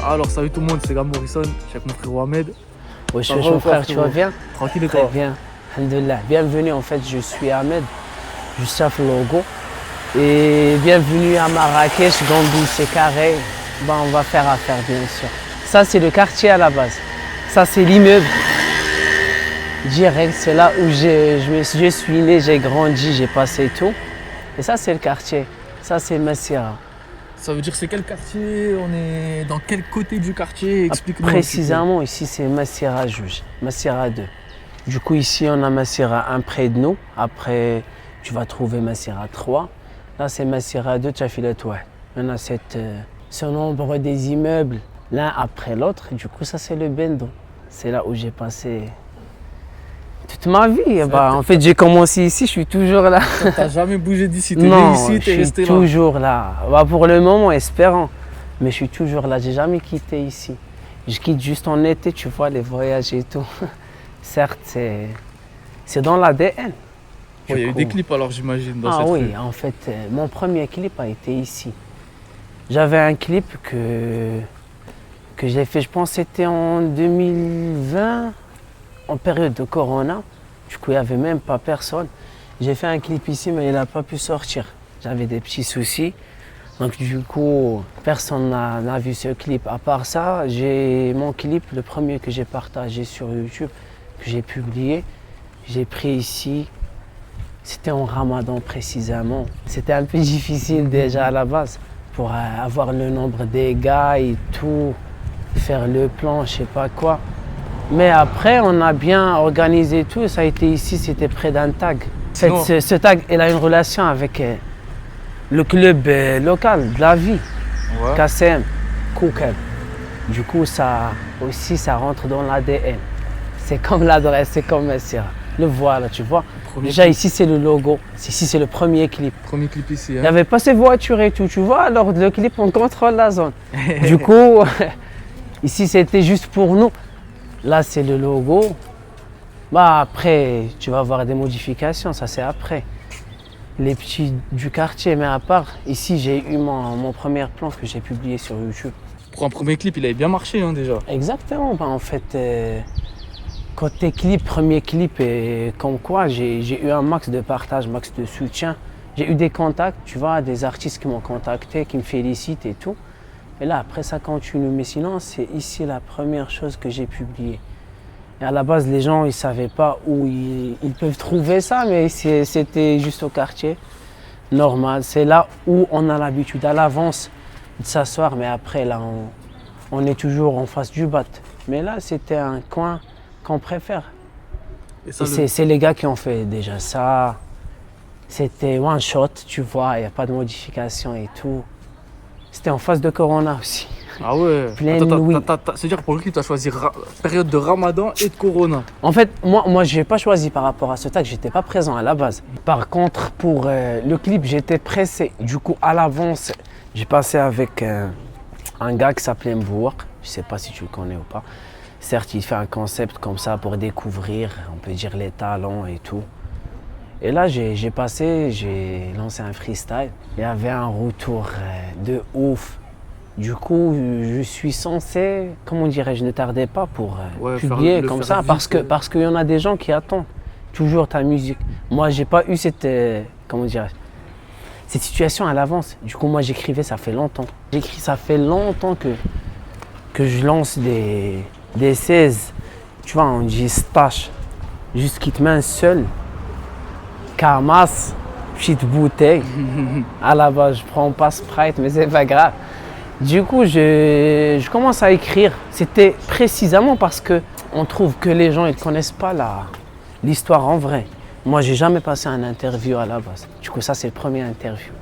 Alors, salut tout le monde, c'est Gab Morrison, je suis avec mon frère Ahmed. Oui, je suis mon frère, tu vas bien? Tranquille et Très toi? bien, alhamdoulilah. Bienvenue, en fait, je suis Ahmed, je chef logo. Et bienvenue à Marrakech, Gambie, c'est carré. Bon, on va faire affaire, bien sûr. Ça, c'est le quartier à la base. Ça, c'est l'immeuble. Direct, c'est là où je suis né, j'ai grandi, j'ai passé tout. Et ça, c'est le quartier. Ça, c'est Massira. Ça veut dire c'est quel quartier? On est dans quel côté du quartier? Explique-nous. Précisément, ici, c'est Massira Juge, Massira 2. Du coup, ici, on a Massira 1 près de nous. Après, tu vas trouver Massira 3. Là, c'est Massira 2, Tchafilet-Oued. On a ce nombre des immeubles l'un après l'autre. Du coup, ça, c'est le Bendo. C'est là où j'ai passé toute ma vie. En fait, j'ai commencé ici, je suis toujours là. T'as jamais bougé d'ici? T'es Non, né ici, t'es resté je suis toujours là. Pour le moment, espérant. Mais je suis toujours là, j'ai jamais quitté ici. Je quitte juste en été, tu vois, les voyages et tout. Certes, c'est dans l'ADN. Il y a eu des clips alors, j'imagine, dans cette oui, rue. en fait, mon premier clip a été ici. J'avais un clip que j'ai fait, je pense que c'était en 2020, en période de Corona. Du coup, il n'y avait même pas personne. J'ai fait un clip ici, mais il n'a pas pu sortir. J'avais des petits soucis. Donc du coup, personne n'a vu ce clip. À part ça, j'ai mon clip, le premier que j'ai partagé sur YouTube, que j'ai publié, j'ai pris ici. C'était en Ramadan précisément. C'était un peu difficile déjà à la base pour avoir le nombre des gars et tout, faire le plan, je sais pas quoi. Mais après, on a bien organisé tout. Ça a été ici, c'était près d'un tag. Ce tag, il a une relation avec le club local de la vie, Ouais. KCM, Koukel. Du coup, ça aussi, ça rentre dans l'ADN. C'est comme l'adresse, c'est comme Massira. Le voilà, tu vois. Déjà, ici, c'est le logo. Ici, c'est le premier clip. Premier clip ici. Il n'y avait pas ces voitures et tout, tu vois. Alors, le clip, on contrôle la zone. Du coup, ici, c'était juste pour nous. Là, c'est le logo. Après, tu vas avoir des modifications, ça c'est après. Les petits du quartier, mais à part, ici, j'ai eu mon premier plan que j'ai publié sur YouTube. Pour un premier clip, il avait bien marché déjà. Exactement, en fait, côté clip, premier clip, et comme quoi, j'ai eu un max de partage, max de soutien. J'ai eu des contacts, tu vois, des artistes qui m'ont contacté, qui me félicitent et tout. Et là, après, ça continue. Mais sinon, c'est ici la première chose que j'ai publiée. Et à la base, les gens, ils ne savaient pas où ils peuvent trouver ça, mais c'était juste au quartier. Normal. C'est là où on a l'habitude à l'avance de s'asseoir, mais après, là, on est toujours en face du bat. Mais là, c'était un coin qu'on préfère. Et c'est les gars qui ont fait déjà ça. C'était one shot, tu vois, il n'y a pas de modification et tout. C'était en face de Corona aussi. Ah ouais. Nuit. C'est-à-dire pour le clip, tu as choisi période de Ramadan et de Corona. En fait, moi je n'ai pas choisi par rapport à ce tag, j'étais pas présent à la base. Par contre, pour le clip, j'étais pressé. Du coup, à l'avance, j'ai passé avec un gars qui s'appelait Mbouak. Je ne sais pas si tu le connais ou pas. Certes, il fait un concept comme ça pour découvrir, on peut dire, les talents et tout. Et là, j'ai lancé un freestyle. Il y avait un retour de ouf. Du coup, je suis censé, comment dirais-je, ne tardais pas pour publier comme ça, parce qu'il y en a des gens qui attendent toujours ta musique. Moi, j'ai pas eu cette situation à l'avance. Du coup, moi, j'écrivais, ça fait longtemps. J'écris, ça fait longtemps que je lance des 16. Tu vois, on dit stash, juste qui te met un seul. Camas, petite bouteille. À la base, je prends pas Sprite, mais c'est pas grave. Du coup, je commence à écrire. C'était précisément parce qu'on trouve que les gens ne connaissent pas l'histoire en vrai. Moi, j'ai jamais passé un interview à la base. Du coup, ça, c'est le premier interview.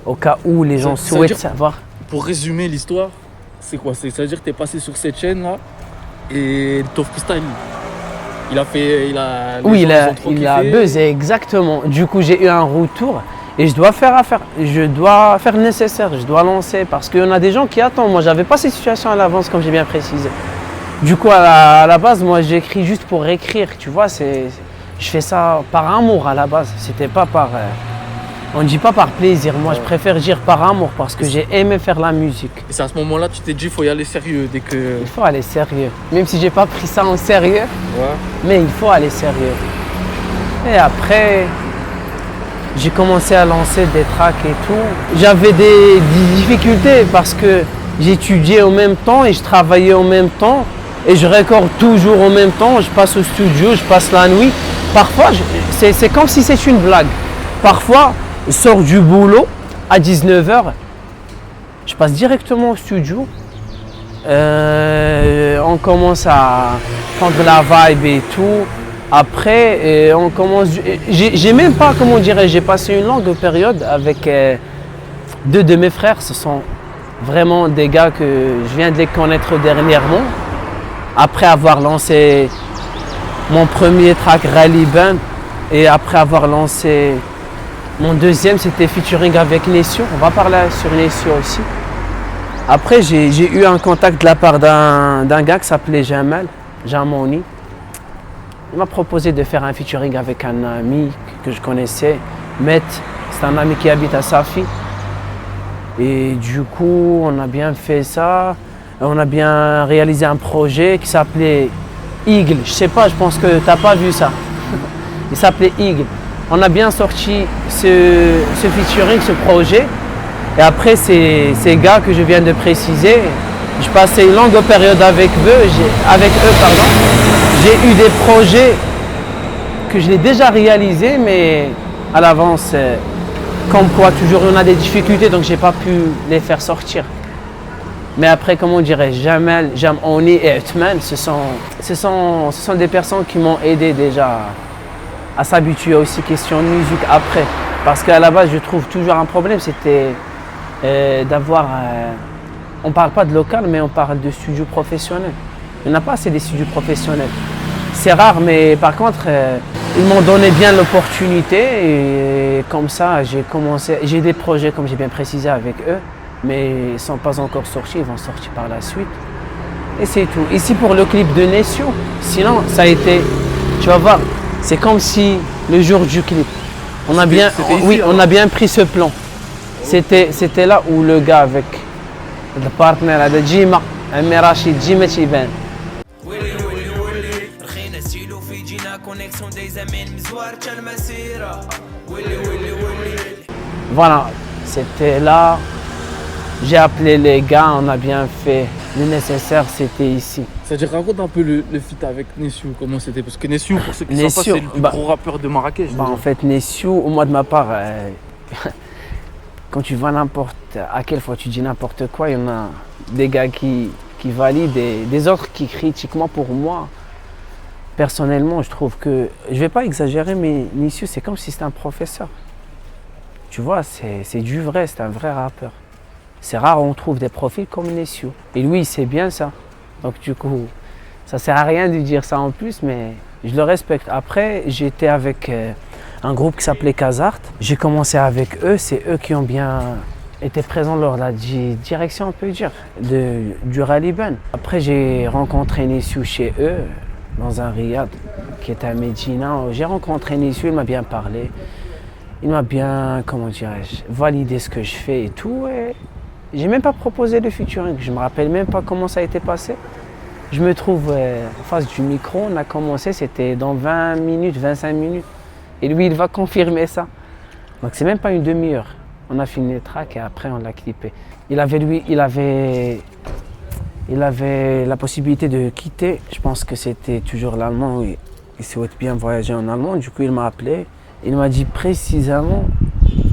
Au cas où les gens souhaitent savoir. Pour résumer l'histoire, c'est quoi? C'est-à-dire que tu es passé sur cette chaîne-là et ton freestyle, il a buzzé, exactement. Du coup, j'ai eu un retour. Et je dois faire le nécessaire, je dois lancer parce qu'il y en a des gens qui attendent. Moi, j'avais pas cette situation à l'avance comme j'ai bien précisé. Du coup, à la base, moi, j'écris juste pour écrire, tu vois. Je fais ça par amour à la base, c'était pas On ne dit pas par plaisir, moi je préfère dire par amour parce que j'ai aimé faire la musique. Et c'est à ce moment-là tu t'es dit il faut y aller sérieux dès que... Il faut aller sérieux, même si j'ai pas pris ça en sérieux, mais il faut aller sérieux. Et après, j'ai commencé à lancer des tracks et tout. J'avais des difficultés parce que j'étudiais en même temps et je travaillais en même temps et je recorde toujours en même temps. Je passe au studio, je passe la nuit. Parfois, c'est comme si c'est une blague. Parfois, je sors du boulot à 19h, je passe directement au studio. On commence à prendre la vibe et tout. Après, on commence. J'ai même pas, comment dirais-je, j'ai passé une longue période avec deux de mes frères. Ce sont vraiment des gars que je viens de les connaître dernièrement. Après avoir lancé mon premier track Rally Band et après avoir lancé mon deuxième, c'était featuring avec Nessio. On va parler sur Nessio aussi. Après, j'ai eu un contact de la part d'un gars qui s'appelait Jamoni. Il m'a proposé de faire un featuring avec un ami que je connaissais, Met. C'est un ami qui habite à Safi. Et du coup, on a bien fait ça. On a bien réalisé un projet qui s'appelait Eagle. Je sais pas, je pense que tu n'as pas vu ça. Il s'appelait Eagle. On a bien sorti ce featuring, ce projet. Et après, ces gars que je viens de préciser, je passais une longue période avec eux. J'ai eu des projets que je l'ai déjà réalisés, mais à l'avance, comme quoi toujours on a des difficultés, donc je n'ai pas pu les faire sortir. Mais après, comment dirais-je, Jamoni et Utman, ce sont des personnes qui m'ont aidé déjà à s'habituer aussi question de musique après. Parce qu'à la base, je trouve toujours un problème, c'était d'avoir... on ne parle pas de local, mais on parle de studio professionnel. Il n'y en a pas assez des studios professionnels. C'est rare, mais par contre, ils m'ont donné bien l'opportunité et comme ça, j'ai commencé... J'ai des projets, comme j'ai bien précisé, avec eux, mais ils ne sont pas encore sortis, ils vont sortir par la suite. Et c'est tout. Ici, pour le clip de Nessio, sinon, ça a été... Tu vas voir, c'est comme si le jour du clip, on a bien pris ce plan. C'était là où le gars avec le partenaire de Jima, Rachid Jima Chiban. Voilà, c'était là. J'ai appelé les gars, on a bien fait le nécessaire, c'était ici. C'est-à-dire, raconte un peu le feat avec Nessio, comment c'était. Parce que Nessio, pour ceux qui ne savent pas, c'est le plus gros rappeur de Marrakech. En fait, Nessio, au moins de ma part, quand tu vois à quelle fois tu dis n'importe quoi, il y en a des gars qui valident et des autres qui critiquent. Moi, pour moi, personnellement, je trouve que, je ne vais pas exagérer, mais Nessio, c'est comme si c'était un professeur. Tu vois, c'est du vrai, c'est un vrai rappeur. C'est rare, on trouve des profils comme Nessio. Et lui, il sait bien ça. Donc du coup, ça sert à rien de dire ça en plus, mais je le respecte. Après, j'étais avec un groupe qui s'appelait Kazart. J'ai commencé avec eux, c'est eux qui ont bien été présents lors de la direction, on peut dire, du Rally Band. Après, j'ai rencontré Nessio chez eux, dans un riad qui était à Médina. J'ai rencontré Nessio, il m'a bien parlé. Il m'a bien, comment dirais-je, validé ce que je fais et tout. Et j'ai même pas proposé le featuring, je me rappelle même pas comment ça a été passé. Je me trouve en face du micro, on a commencé, c'était dans 20 minutes, 25 minutes. Et lui, il va confirmer ça. Donc c'est même pas une demi-heure. On a fini le track et après on l'a clippé. Il avait la possibilité de quitter. Je pense que c'était toujours l'allemand. Il souhaite bien voyager en allemand. Du coup, il m'a appelé. Il m'a dit précisément,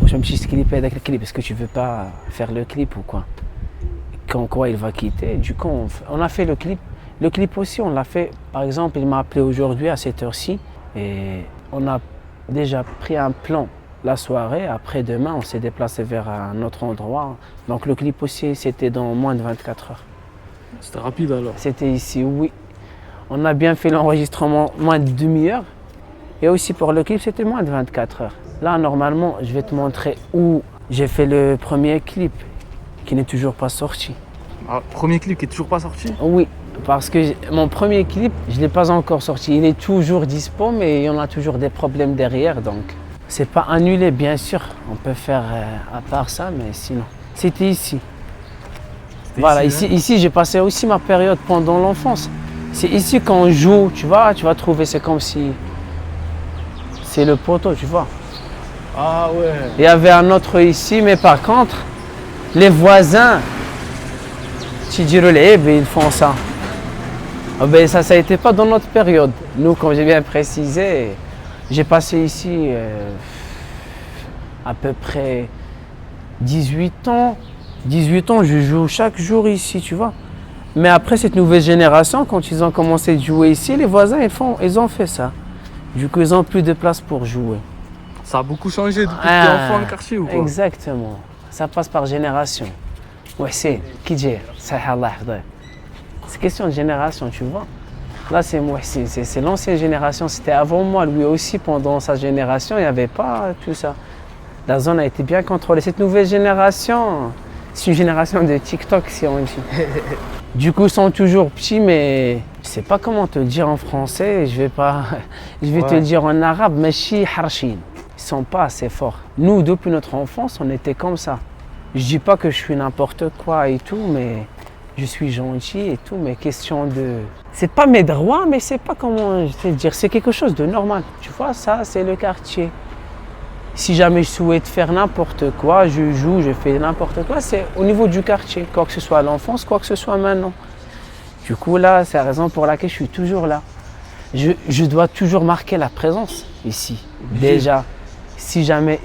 je me suis clippé avec le clip, est-ce que tu veux pas faire le clip ou quoi? Quand quoi il va quitter. Du coup, on a fait le clip. Le clip aussi, on l'a fait, par exemple, il m'a appelé aujourd'hui à cette heure-ci et on a déjà pris un plan la soirée. Après demain, on s'est déplacé vers un autre endroit. Donc le clip aussi, c'était dans moins de 24 heures. C'était rapide alors? C'était ici, oui. On a bien fait l'enregistrement moins de demi-heure. Et aussi pour le clip, c'était moins de 24 heures. Là, normalement, je vais te montrer où j'ai fait le premier clip qui n'est toujours pas sorti. Ah, premier clip qui n'est toujours pas sorti? Oui, parce que mon premier clip, je ne l'ai pas encore sorti. Il est toujours dispo, mais il y en a toujours des problèmes derrière. Donc, C'est pas annulé, bien sûr. On peut faire à part ça, mais sinon. C'était ici. Voilà, ici j'ai passé aussi ma période pendant l'enfance. C'est ici qu'on joue, tu vas trouver, c'est comme si c'est le poteau, tu vois. Ah ouais. Il y avait un autre ici, mais par contre, les voisins, ils font ça. Ah ben, ça n'a été pas dans notre période. Nous, comme j'ai bien précisé, j'ai passé ici à peu près 18 ans. 18 ans, je joue chaque jour ici, tu vois. Mais après cette nouvelle génération, quand ils ont commencé de jouer ici, les voisins, ils ont fait ça. Du coup, ils n'ont plus de place pour jouer. Ça a beaucoup changé depuis que tu es enfant dans le quartier ou quoi? Exactement. Ça passe par génération. Ouais, c'est question de génération, tu vois. Là, c'est moi, c'est l'ancienne génération. C'était avant moi, lui aussi, pendant sa génération, il n'y avait pas tout ça. La zone a été bien contrôlée. Cette nouvelle génération, c'est une génération de TikTok, si on dit. Du coup, ils sont toujours petits, mais je ne sais pas comment te le dire en français. Je vais te le dire en arabe, mais chi harshin. Ils sont pas assez forts. Nous, depuis notre enfance, on était comme ça. Je dis pas que je suis n'importe quoi et tout, mais je suis gentil et tout, mais question de... C'est pas mes droits, mais c'est pas comment je vais te dire. C'est quelque chose de normal. Tu vois, ça, c'est le quartier. Si jamais je souhaite faire n'importe quoi, je joue, je fais n'importe quoi, c'est au niveau du quartier. Quoi que ce soit à l'enfance, quoi que ce soit maintenant. Du coup, là, c'est la raison pour laquelle je suis toujours là. Je dois toujours marquer la présence ici. Déjà, si jamais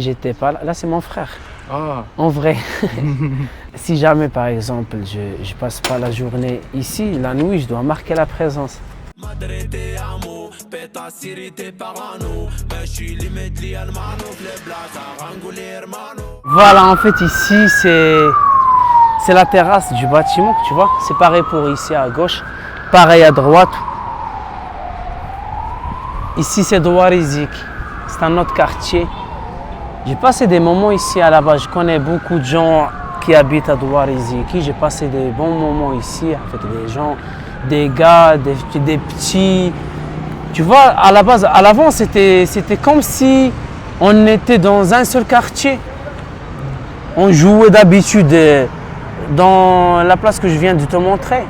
j'étais pas là, là c'est mon frère. Ah. En vrai. Si jamais, par exemple, je passe pas la journée ici, la nuit, je dois marquer la présence. Voilà, en fait, ici, c'est la terrasse du bâtiment, tu vois. C'est pareil pour ici à gauche, pareil à droite. Ici, c'est Douarizik. C'est un autre quartier. J'ai passé des moments ici à la base. Je connais beaucoup de gens qui habitent à Douariziki. J'ai passé des bons moments ici avec des gens, des gars, des petits. Tu vois, à la base, à l'avant, c'était comme si on était dans un seul quartier. On jouait d'habitude dans la place que je viens de te montrer.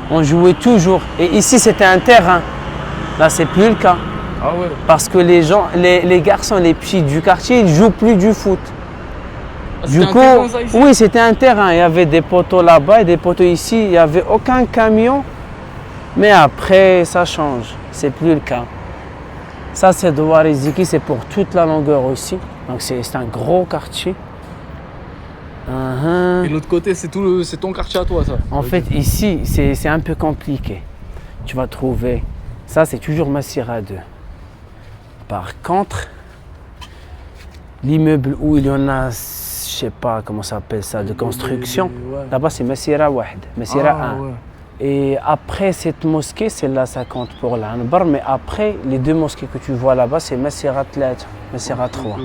On jouait toujours. Et ici, c'était un terrain. Là, c'est plus le cas. Ah ouais. Parce que les gens, les garçons, les petits du quartier, ils ne jouent plus du foot. Ah, Du coup, oui, c'était un terrain. Il y avait des poteaux là-bas et des poteaux ici. Il n'y avait aucun camion. Mais après, ça change. C'est plus le cas. Ça, c'est Douariziki, c'est pour toute la longueur aussi. Donc, c'est un gros quartier. Et l'autre côté, c'est ton quartier à toi, ça? En fait, ici, c'est un peu compliqué. Tu vas trouver. Ça, c'est toujours Massira 2. Par contre, l'immeuble où il y en a, je sais pas comment ça s'appelle ça, de construction, là-bas c'est Massira 1, Massira 1. Ouais. Et après cette mosquée, celle-là ça compte pour l'Anbar, mais après les deux mosquées que tu vois là-bas, c'est Massira 3, Massira 3. Okay.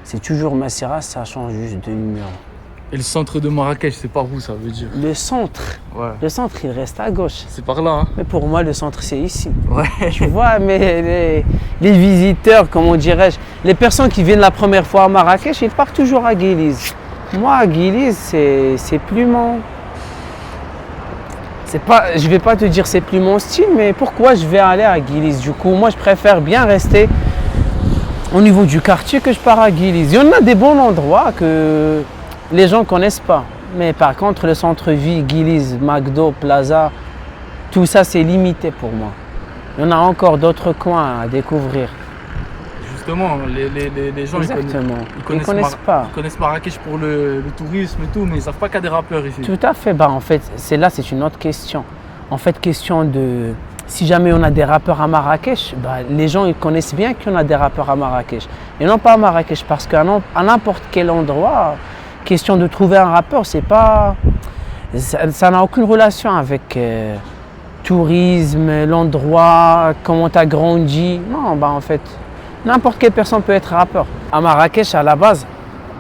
C'est toujours Massira, ça change juste de numéro. Et le centre de Marrakech, c'est par où ça veut dire? Le centre, il reste à gauche. C'est par là, hein? Mais pour moi, le centre, c'est ici. Ouais. Tu vois, mais les visiteurs, comment dirais-je, les personnes qui viennent la première fois à Marrakech, ils partent toujours à Guiliz. Moi, à Guiliz, c'est plus mon... Je ne vais pas te dire c'est plus mon style, mais pourquoi je vais aller à Guiliz? Du coup, moi, je préfère bien rester au niveau du quartier que je pars à Guiliz. Il y en a des bons endroits que les gens ne connaissent pas. Mais par contre, le centre-ville, Guiliz, McDo, Plaza, tout ça, c'est limité pour moi. Il y en a encore d'autres coins à découvrir. Justement, les gens, ils connaissent pas. Ils connaissent Marrakech pour le tourisme et tout, mais ils ne savent pas qu'il y a des rappeurs ici. Tout à fait. En fait, c'est une autre question. En fait, question de... Si jamais on a des rappeurs à Marrakech, les gens ils connaissent bien qu'on a des rappeurs à Marrakech. Et non pas à Marrakech, parce qu'à n'importe quel endroit... Question de trouver un rappeur, c'est pas, ça n'a aucune relation avec tourisme, l'endroit, comment tu as grandi. Non, en fait, n'importe quelle personne peut être rappeur. À Marrakech, à la base,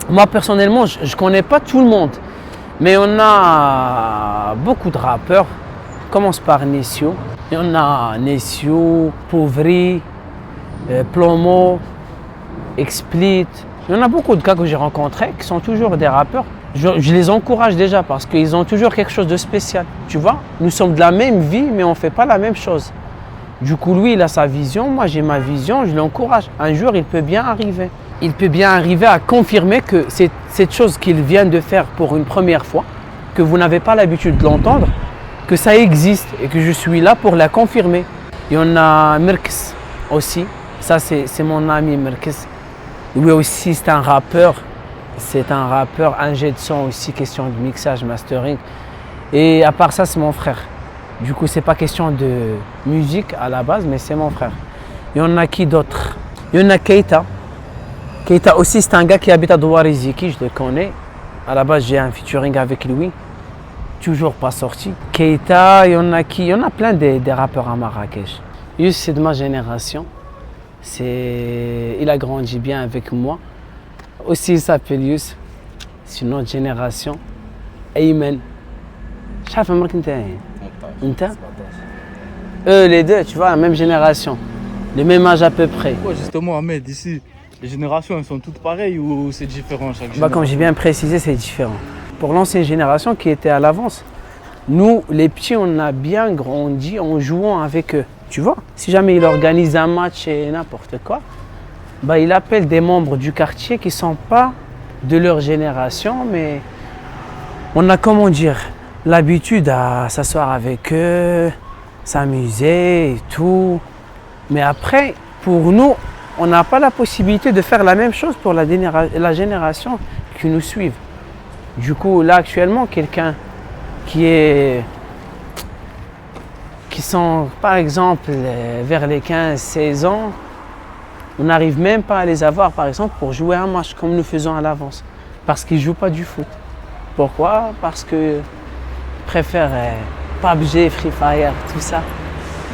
moi personnellement, je ne connais pas tout le monde, mais on a beaucoup de rappeurs. On commence par Nessio. Et on a Nessio, Pauvri, Plomo. Explit. Il y en a beaucoup de gars que j'ai rencontrés qui sont toujours des rappeurs. Je les encourage déjà parce qu'ils ont toujours quelque chose de spécial. Tu vois, nous sommes de la même vie, mais on ne fait pas la même chose. Du coup, lui, il a sa vision, moi j'ai ma vision, je l'encourage. Un jour, il peut bien arriver. Il peut bien arriver à confirmer que cette chose qu'il vient de faire pour une première fois, que vous n'avez pas l'habitude de l'entendre, que ça existe et que je suis là pour la confirmer. Il y en a Merkes aussi, ça c'est mon ami Merkes. Lui aussi c'est un rappeur, un jet de son aussi, question de mixage, mastering. Et à part ça, c'est mon frère. Du coup, c'est pas question de musique à la base, mais c'est mon frère. Il y en a qui d'autres? Il y en a Keita. Keita aussi, c'est un gars qui habite à Douariziki, je le connais. À la base, j'ai un featuring avec lui. Toujours pas sorti. Keita, il y en a qui? Il y en a plein des rappeurs à Marrakech. Yus, c'est de ma génération. Il a grandi bien avec moi. Aussi, il s'appelle Yus. C'est une autre génération. Ayman. Je sais pas, eux, les deux, tu vois, la même génération. Le même âge à peu près. Pourquoi justement, Ahmed, ici, les générations, elles sont toutes pareilles ou c'est différent chaque génération? Comme j'ai bien précisé, c'est différent. Pour l'ancienne génération qui était à l'avance, nous, les petits, on a bien grandi en jouant avec eux. Tu vois, si jamais il organise un match et n'importe quoi, il appelle des membres du quartier qui ne sont pas de leur génération, mais on a, comment dire, l'habitude à s'asseoir avec eux, s'amuser et tout. Mais après, pour nous, on n'a pas la possibilité de faire la même chose pour la génération qui nous suit. Du coup, là, actuellement, quelqu'un qui sont, par exemple, vers les 15-16 ans, on n'arrive même pas à les avoir, par exemple, pour jouer un match comme nous faisons à l'avance. Parce qu'ils ne jouent pas du foot. Pourquoi? Parce qu'ils préfèrent PUBG, Free Fire, tout ça.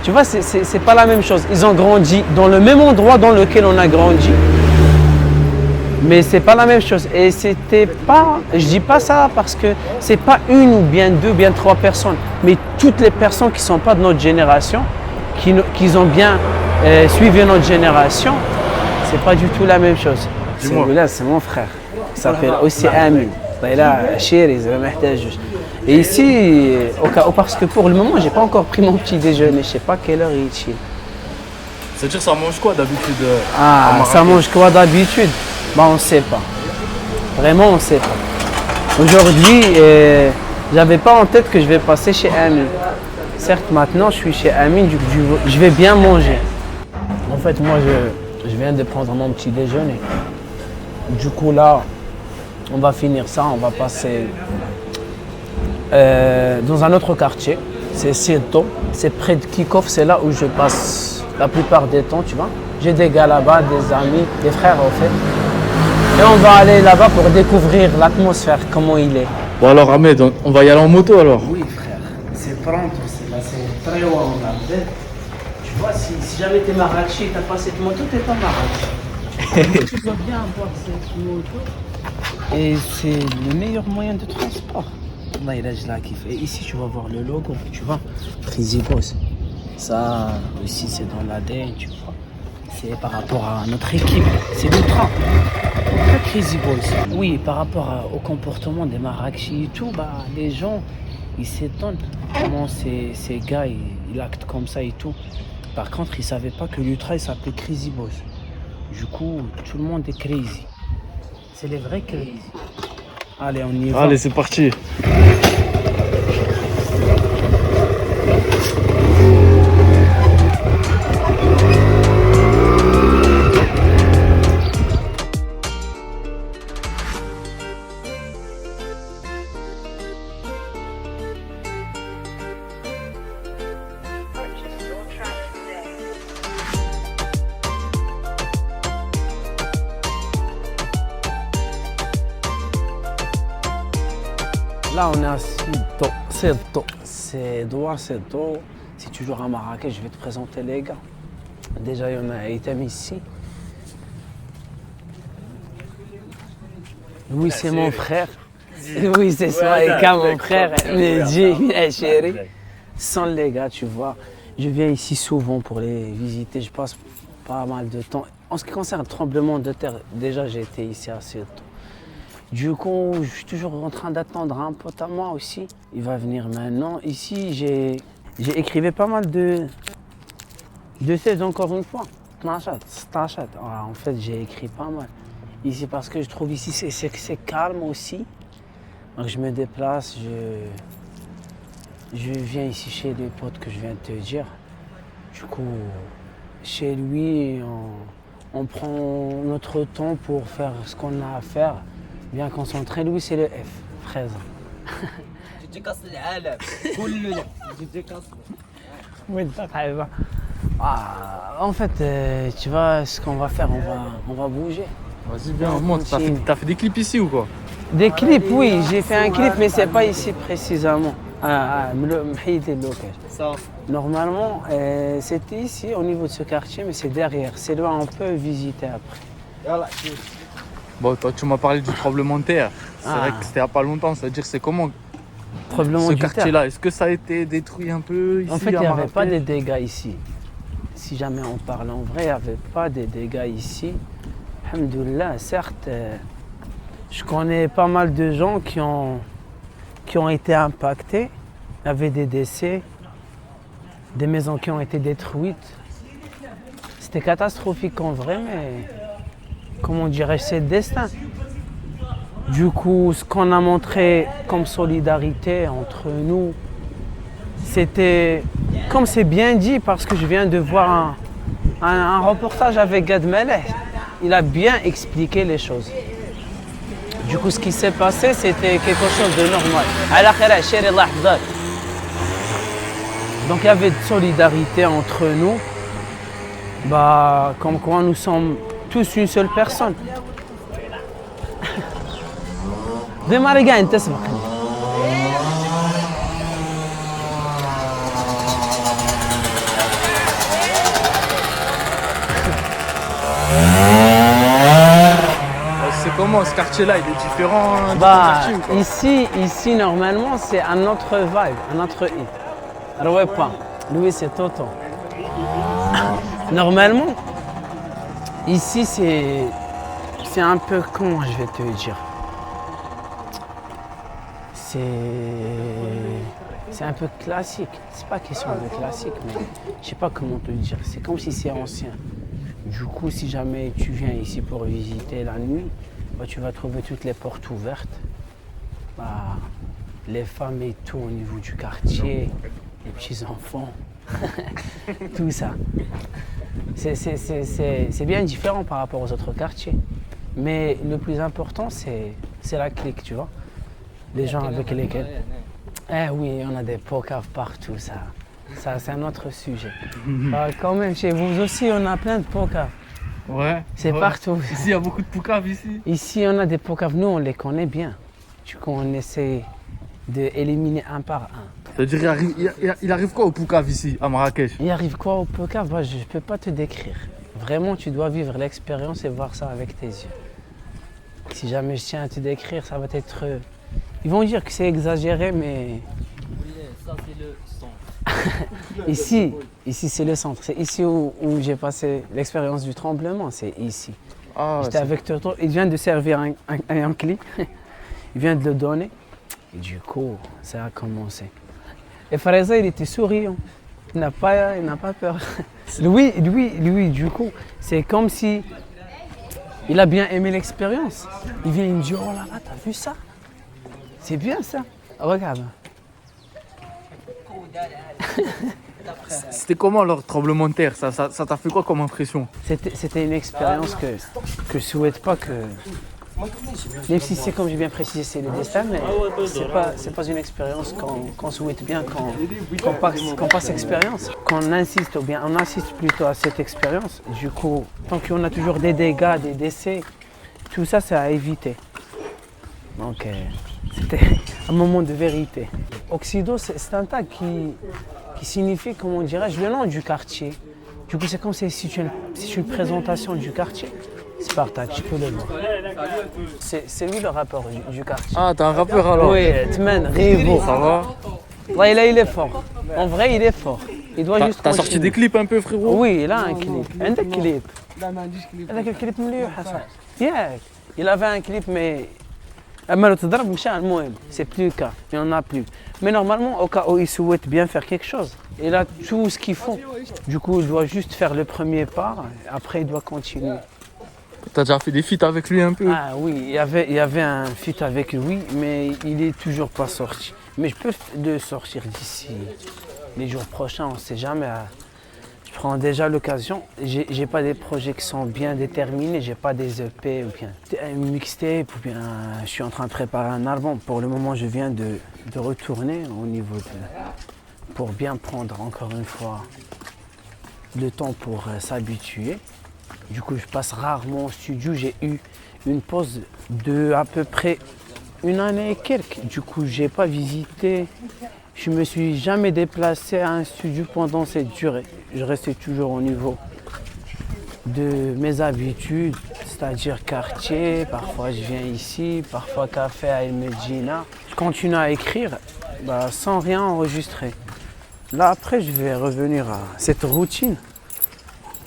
Tu vois, c'est pas la même chose. Ils ont grandi dans le même endroit dans lequel on a grandi. Mais c'est pas la même chose. Et c'était pas, je dis pas ça parce que c'est pas une ou bien deux, ou bien trois personnes. Mais toutes les personnes qui sont pas de notre génération, qui ont bien suivi notre génération, c'est pas du tout la même chose. Celui-là, c'est mon frère. Il s'appelle aussi Amin. Et ici, au cas où, parce que pour le moment, j'ai pas encore pris mon petit déjeuner. Je sais pas quelle heure il chill. C'est-à-dire, ça mange quoi d'habitude? Ça mange quoi d'habitude? On ne sait pas. Vraiment, on ne sait pas. Aujourd'hui, j'avais pas en tête que je vais passer chez Amin. Certes, maintenant, je suis chez Amin, je vais bien manger. En fait, moi, je viens de prendre mon petit déjeuner. Du coup, là, on va finir ça. On va passer dans un autre quartier. C'est Sirto. C'est près de Kikov. C'est là où je passe la plupart des temps, tu vois. J'ai des gars là-bas, des amis, des frères, en fait. Et on va aller là-bas pour découvrir l'atmosphère, comment il est. Bon alors Ahmed, on va y aller en moto alors? Oui frère, c'est pronto, c'est très loin en Abdel. Tu vois, si jamais t'es Marrakech, t'as pas cette moto, t'es pas Marrakech. Tu dois bien avoir cette moto. Et c'est le meilleur moyen de transport. Là, je la kiffe. Et ici, tu vas voir le logo, tu vois, Crazy Boss. Ça aussi, c'est dans l'ADN, tu vois. C'est par rapport à notre équipe, c'est l'ultra. Crazy Boys. Oui, par rapport au comportement des Marrakechis et tout, les gens, ils s'étonnent comment ces gars, ils actent comme ça et tout. Par contre, ils ne savaient pas que l'ultra, il s'appelait Crazy Boys. Du coup, tout le monde est crazy. C'est les vrais crazy. Allez, on y va. Allez, c'est parti. Là, on est à Sirto. C'est Doua Sirto. C'est toujours à Marrakech. Je vais te présenter les gars. Déjà, il y en a Item ici. Oui, c'est mon frère. Oui, c'est ça. Et quand mon frère, Mehdi, chéri. Ce sont les gars, tu vois. Je viens ici souvent pour les visiter. Je passe pas mal de temps. En ce qui concerne le tremblement de terre, déjà j'ai été ici assez tôt. Du coup, je suis toujours en train d'attendre un pote à moi aussi. Il va venir maintenant. Ici, j'ai écrivé pas mal de 16 encore une fois. 16. En fait, j'ai écrit pas mal. Ici, parce que je trouve ici, c'est calme aussi. Donc je me déplace, je viens ici chez les potes que je viens de te dire. Du coup, chez lui, on prend notre temps pour faire ce qu'on a à faire. Bien concentré, lui c'est le F, fraise. En fait, tu vois ce qu'on va faire, on va bouger. Vas-y, bien, monte. T'as fait des clips ici ou quoi? Des clips, oui, j'ai fait un clip, mais c'est pas ici précisément. Normalement, c'était ici au niveau de ce quartier, mais c'est derrière. C'est loin, on peut visiter après. Bon, toi, tu m'as parlé du tremblement de terre. C'est vrai que c'était il n'y a pas longtemps. C'est-à-dire, c'est comment ce quartier-là? Est-ce que ça a été détruit un peu ici? En fait, il n'y avait pas de dégâts ici. Si jamais on parle en vrai, il n'y avait pas de dégâts ici. Alhamdoulilah, certes, je connais pas mal de gens qui ont été impactés. Il y avait des décès, des maisons qui ont été détruites. C'était catastrophique en vrai, mais comment dirais-je, c'est le destin. Du coup, ce qu'on a montré comme solidarité entre nous, c'était, comme c'est bien dit, parce que je viens de voir un reportage avec Gad Meleh, il a bien expliqué les choses. Du coup, ce qui s'est passé, c'était quelque chose de normal. Donc, il y avait de solidarité entre nous, comme quoi nous sommes tous une seule personne. C'est comment ce quartier-là? Il est différent du quartier ou quoi? Ici, normalement, c'est un autre vibe, un autre hit. Lui, c'est Toto. Normalement, ici, c'est un peu, comment je vais te dire, c'est un peu classique. C'est pas question de classique, mais je sais pas comment te dire. C'est comme si c'est ancien. Du coup, si jamais tu viens ici pour visiter la nuit, tu vas trouver toutes les portes ouvertes. Les femmes et tout au niveau du quartier, les petits-enfants, tout ça. C'est bien différent par rapport aux autres quartiers. Mais le plus important, c'est la clique, tu vois. Les gens avec lesquels... Oui, on a des poucaves partout, ça c'est un autre sujet. Quand même, chez vous aussi, on a plein de poucaves. Ouais. C'est partout. Ici, il y a beaucoup de poucaves ici. Ici, on a des poucaves, nous, on les connaît bien. Du coup, on essaie d'éliminer un par un. C'est-à-dire, il arrive quoi au poucave ici, à Marrakech? Il arrive quoi au poucave? Je ne peux pas te décrire. Vraiment, tu dois vivre l'expérience et voir ça avec tes yeux. Si jamais je tiens à te décrire, ça va être... Ils vont dire que c'est exagéré, mais... Oui, ça c'est le centre. Ici c'est le centre. C'est ici où j'ai passé l'expérience du tremblement, c'est ici. J'étais avec Toto, il vient de servir un clip, il vient de le donner. Et du coup, ça a commencé. Et Fareza, il était souriant, il n'a pas peur. Lui, du coup, c'est comme si il a bien aimé l'expérience. Il vient, il me dit, oh là là, t'as vu ça? C'est bien ça. Regarde. C'était comment leur tremblement de terre? Ça t'a fait quoi comme impression? C'était une expérience que je souhaite pas que... Même si c'est comme j'ai bien précisé, c'est le destin, mais c'est pas une expérience qu'on souhaite bien, qu'on passe expérience. Qu'on insiste, ou bien on assiste plutôt à cette expérience. Du coup, tant qu'on a toujours des dégâts, des décès, tout ça, c'est à éviter. Donc, c'était un moment de vérité. Oxido, c'est un tag qui signifie, comment dirais-je, le nom du quartier. Du coup, c'est comme si c'est une présentation du quartier. C'est par tag, tu peux le voir. C'est lui le rappeur du quartier. Ah, t'es un rappeur alors? Oui, Tmen, Rivo. Ça va? Ouais, là, il est fort. En vrai, il est fort. Il doit juste T'as sorti des clips un peu, frérot? Oui, il a un clip. Un clip. هذاك الكليب مليح اصاحبي ياك. Il avait un clip mais اما تضرب مشى المهم c'est plus le cas, il n'y en a plus. Mais normalement au cas où il souhaite bien faire quelque chose, il a tout ce qu'il faut. Du coup, il doit juste faire le premier pas, après il doit continuer. T'as déjà fait des feats avec lui un peu? Ah oui, il y avait un feat avec lui, mais il est toujours pas sorti. Mais je peux le sortir d'ici les jours prochains, on sait jamais. Je prends déjà l'occasion. J'ai pas des projets qui sont bien déterminés, j'ai pas des EP ou bien un mixtape ou bien je suis en train de préparer un album. Pour le moment, je viens de retourner au niveau de pour bien prendre encore une fois le temps pour s'habituer. Du coup, je passe rarement au studio. J'ai eu une pause de à peu près une année et quelques. Du coup, j'ai pas visité. Je me suis jamais déplacé à un studio pendant cette durée. Je restais toujours au niveau de mes habitudes, c'est-à-dire quartier. Parfois, je viens ici, parfois café à El Medina. Je continue à écrire sans rien enregistrer. Là, après, je vais revenir à cette routine.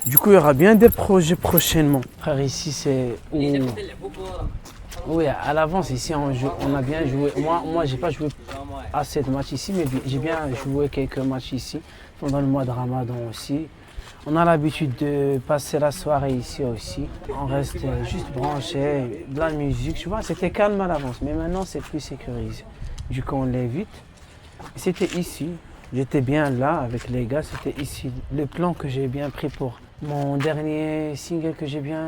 Du coup, il y aura bien des projets prochainement. Frère, ici, c'est où... Oui, à l'avance, ici, on a bien joué. Moi j'ai pas joué assez de matchs ici, mais j'ai bien joué quelques matchs ici, pendant le mois de Ramadan aussi. On a l'habitude de passer la soirée ici aussi. On reste juste branché, de la musique, tu vois. C'était calme à l'avance, mais maintenant, c'est plus sécurisé. Du coup, on l'évite. C'était ici. J'étais bien là avec les gars, c'était ici. Le plan que j'ai bien pris pour mon dernier single que j'ai bien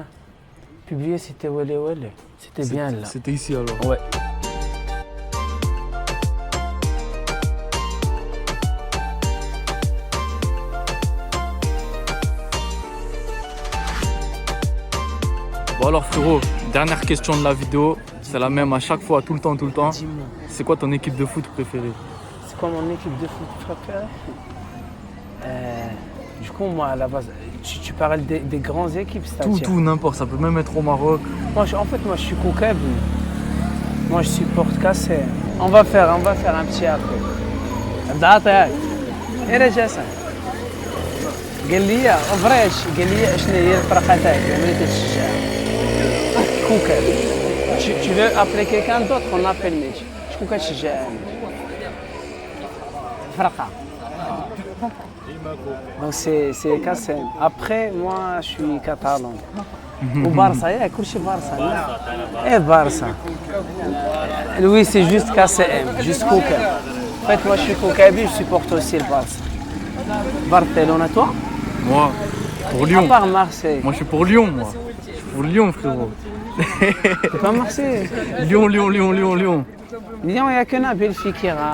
publié, c'était Wele Wele. C'était bien là. C'était ici alors? Ouais. Bon alors frérot, dernière question de la vidéo, c'est la même à chaque fois, tout le temps. Dis-moi, C'est quoi ton équipe de foot préférée? c'est quoi mon équipe de foot préférée? Du coup, moi, à la base, tu parles des grandes équipes, c'est-à-dire? Tout, n'importe, ça peut même être au Maroc. Moi, moi, je suis Koukabi. Moi, je supporte Kassé. On va faire un petit appel. Abdatek. ايه رجاسة قال لي افريش قال لي شنو هي الفرقه تاعك ملي تتشجع كوكب tu veux appeler quelqu'un d'autre on appelle ماشي شكون كتشجع فرقه donc c'est Kassem. Après moi je suis catalan ou Barça يا كلشي بارسا ايه بارسا lui c'est juste KCM juste كوكب. En fait, moi je suis Koukabi, je supporte aussi le Barça. Barcelone, toi? Moi, pour Lyon. À part Marseille. Moi je suis pour Lyon, moi. Je suis pour Lyon, frérot. T'es pas Marseille? Lyon. Lyon, il n'y a que Nabil Fekira.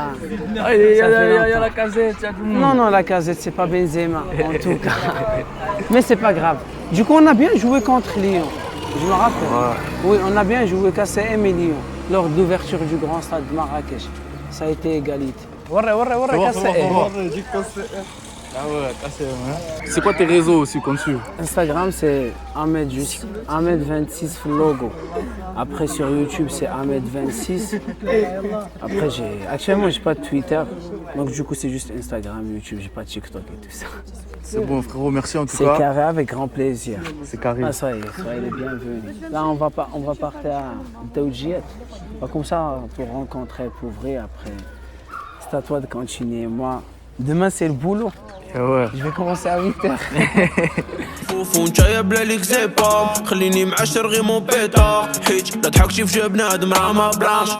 Il y a la casette, il y a tout le monde. Non, la casette, c'est pas Benzema, en tout cas. Mais c'est pas grave. Du coup, on a bien joué contre Lyon. Je me rappelle. Ouais. Oui, on a bien joué KCM et Lyon lors de l'ouverture du grand stade de Marrakech. Ça a été égalité. Warra, KCM. Ah ouais, KCM. Hein. C'est quoi tes réseaux aussi qu'on suit? Instagram, c'est Ahmed26 logo. Après, sur YouTube, c'est Ahmed26. Après, actuellement, j'ai pas de Twitter. Donc, du coup, c'est juste Instagram, YouTube. J'ai pas de TikTok et tout ça. C'est bon, frérot. Merci en tout cas. C'est carré, avec grand plaisir. C'est carré. Ah, soyez les bienvenus. Là, on va partir à Daoudjiet. Comme ça, pour rencontrer, pour ouvrir après. C'est à toi de continuer. Moi, demain, c'est le boulot. Ouais. Je vais commencer à 8h. فون جايب لك زيبا خليني معشر غي مون بيتا حيت لا تحكشي في جبنا هاد مرا ما بلاش